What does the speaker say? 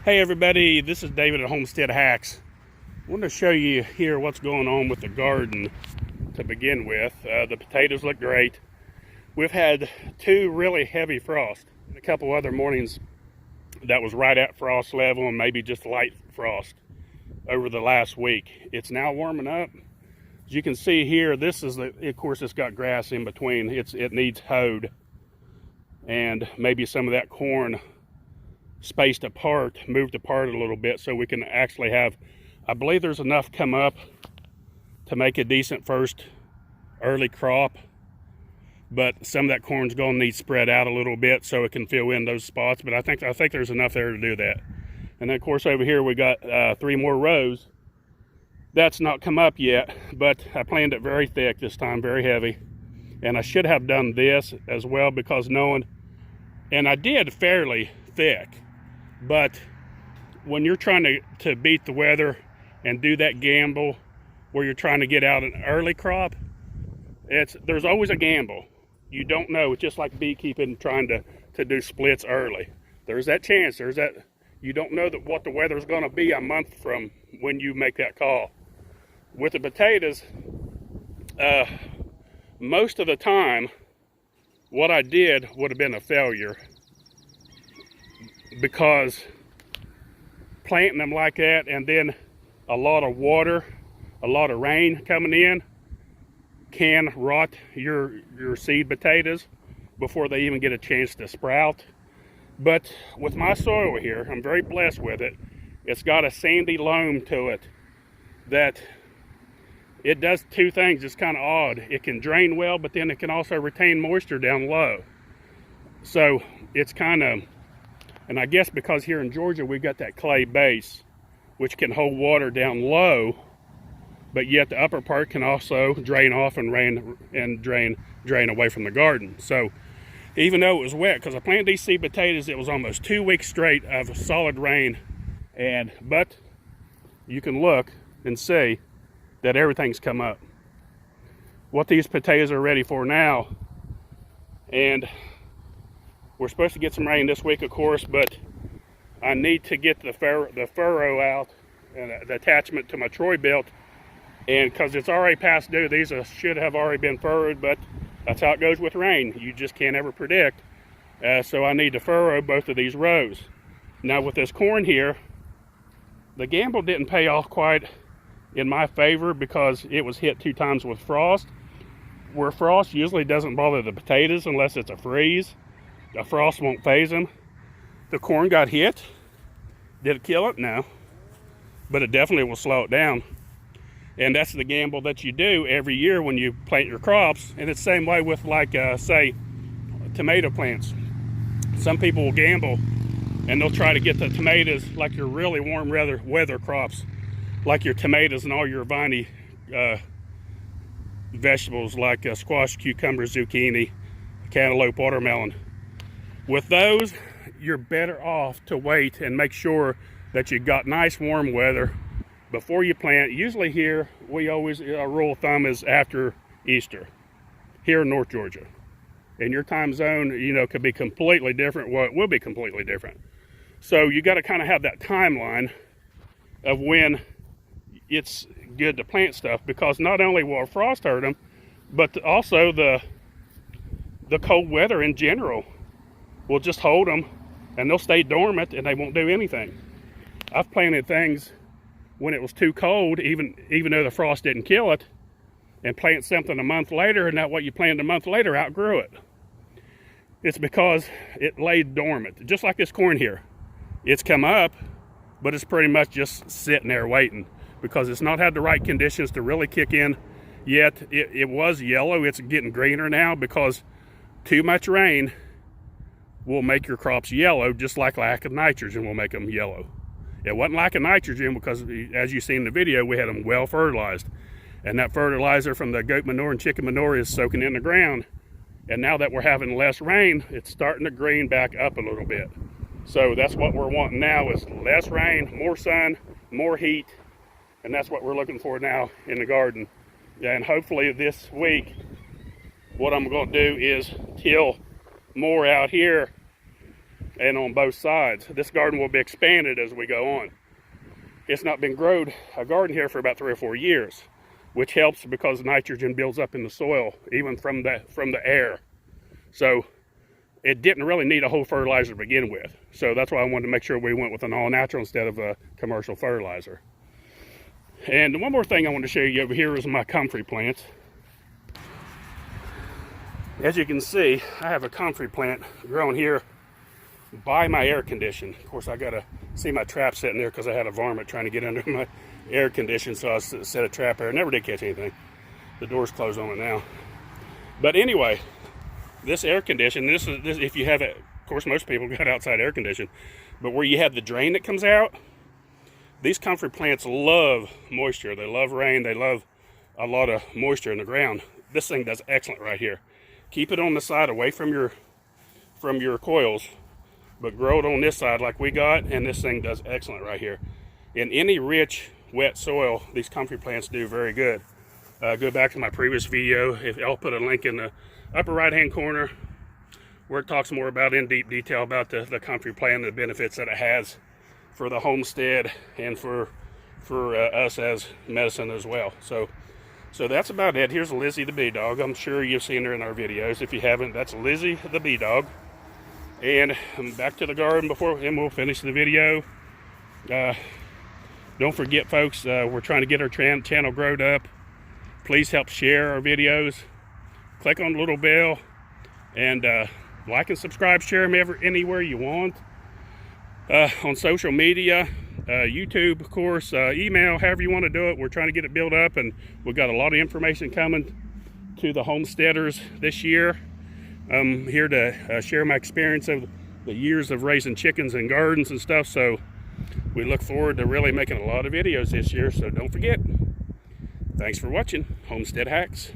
Hey everybody, this is David at Homestead Hacks. I want to show you here what's going on with the garden to begin with. The potatoes look great. We've had two really heavy frosts and a couple other mornings that was right at frost level and maybe just light frost over the last week. It's now warming up. As you can see here, this is of course it's got grass in between. It needs hoed, and maybe some of that corn spaced apart, moved apart a little bit, so we can actually have, I believe there's enough come up to make a decent first early crop, but some of that corn's going to need spread out a little bit so it can fill in those spots. But I think there's enough there to do that. And then of course over here we got 3 more rows. That's not come up yet, but I planned it very thick this time, very heavy. And I should have done this as well, because knowing, and I did fairly thick, but when you're trying to beat the weather and do that gamble where you're trying to get out an early crop, there's always a gamble. You don't know. It's just like beekeeping, trying to do splits early. There's that chance. You don't know what the weather's going to be a month from when you make that call. With the potatoes, most of the time, what I did would have been a failure, because planting them like that and then a lot of water, a lot of rain coming in can rot your seed potatoes before they even get a chance to sprout. But with my soil here, I'm very blessed with it. It's got a sandy loam to it that it does two things. It's kind of odd. It can drain well, but then it can also retain moisture down low. So it's kind of, and I guess because here in Georgia we've got that clay base which can hold water down low, but yet the upper part can also drain off and drain away from the garden. So even though it was wet, because I planted these seed potatoes, it was almost 2 weeks straight of solid rain, but you can look and see that everything's come up. What these potatoes are ready for now, and we're supposed to get some rain this week, of course, but I need to get the furrow out, the attachment to my Troy-Bilt, and because it's already past due, these should have already been furrowed, but that's how it goes with rain. You just can't ever predict. So I need to furrow both of these rows. Now with this corn here, the gamble didn't pay off quite in my favor, because it was hit 2 times with frost, where frost usually doesn't bother the potatoes unless it's a freeze. The frost won't phase them. The corn got hit. Did it kill it? No. But it definitely will slow it down. And that's the gamble that you do every year when you plant your crops. And it's the same way with, like, say, tomato plants. Some people will gamble and they'll try to get the tomatoes, like your really warm weather crops, like your tomatoes and all your viney vegetables like squash, cucumber, zucchini, cantaloupe, watermelon. With those, you're better off to wait and make sure that you got nice warm weather before you plant. Usually here, we always, a rule of thumb is after Easter, here in North Georgia. And your time zone, could be completely different. Well, it will be completely different. So you got to kind of have that timeline of when it's good to plant stuff, because not only will frost hurt them, but also the cold weather in general will just hold them, and they'll stay dormant and they won't do anything. I've planted things when it was too cold, even though the frost didn't kill it, and plant something a month later, and that what you planted a month later outgrew it. It's because it laid dormant. Just like this corn here. It's come up, but it's pretty much just sitting there waiting, because it's not had the right conditions to really kick in yet. It was yellow. It's getting greener now, because too much rain will make your crops yellow, just like lack of nitrogen will make them yellow. It wasn't lack of nitrogen, because as you see in the video, we had them well fertilized, and that fertilizer from the goat manure and chicken manure is soaking in the ground. And now that we're having less rain, it's starting to green back up a little bit. So that's what we're wanting now, is less rain, more sun, more heat, and that's what we're looking for now in the garden. And hopefully this week, what I'm going to do is till more out here and on both sides. This garden will be expanded as we go on. It's not been growed a garden here for about 3 or 4 years, which helps because nitrogen builds up in the soil, even from the air. So it didn't really need a whole fertilizer to begin with. So that's why I wanted to make sure we went with an all-natural instead of a commercial fertilizer. And one more thing I want to show you over here is my comfrey plants. As you can see, I have a comfrey plant growing here by my air condition. Of course, I got to see my trap sitting there because I had a varmint trying to get under my air condition, so I set a trap there. Never did catch anything. The door's closed on it now. But anyway, this air condition, this if you have it, of course most people got outside air condition, but where you have the drain that comes out, these comfrey plants love moisture. They love rain. They love a lot of moisture in the ground. This thing does excellent right here. Keep it on the side away from your coils, but grow it on this side like we got, and this thing does excellent right here. In any rich, wet soil, these comfrey plants do very good. Go back to my previous video. I'll put a link in the upper right-hand corner where it talks more about in deep detail about the comfrey plant and the benefits that it has for the homestead and for us as medicine as well. So that's about it. Here's Lizzie the bee dog. I'm sure you've seen her in our videos. If you haven't, that's Lizzie the bee dog. And I'm back to the garden and we'll finish the video. Don't forget, folks, we're trying to get our channel growed up. Please help share our videos. Click on the little bell and like and subscribe. Share them anywhere you want. On social media, YouTube, of course, email, however you want to do it. We're trying to get it built up, and we've got a lot of information coming to the homesteaders this year. I'm here to share my experience of the years of raising chickens and gardens and stuff, so we look forward to really making a lot of videos this year, so don't forget. Thanks for watching Homestead Hacks.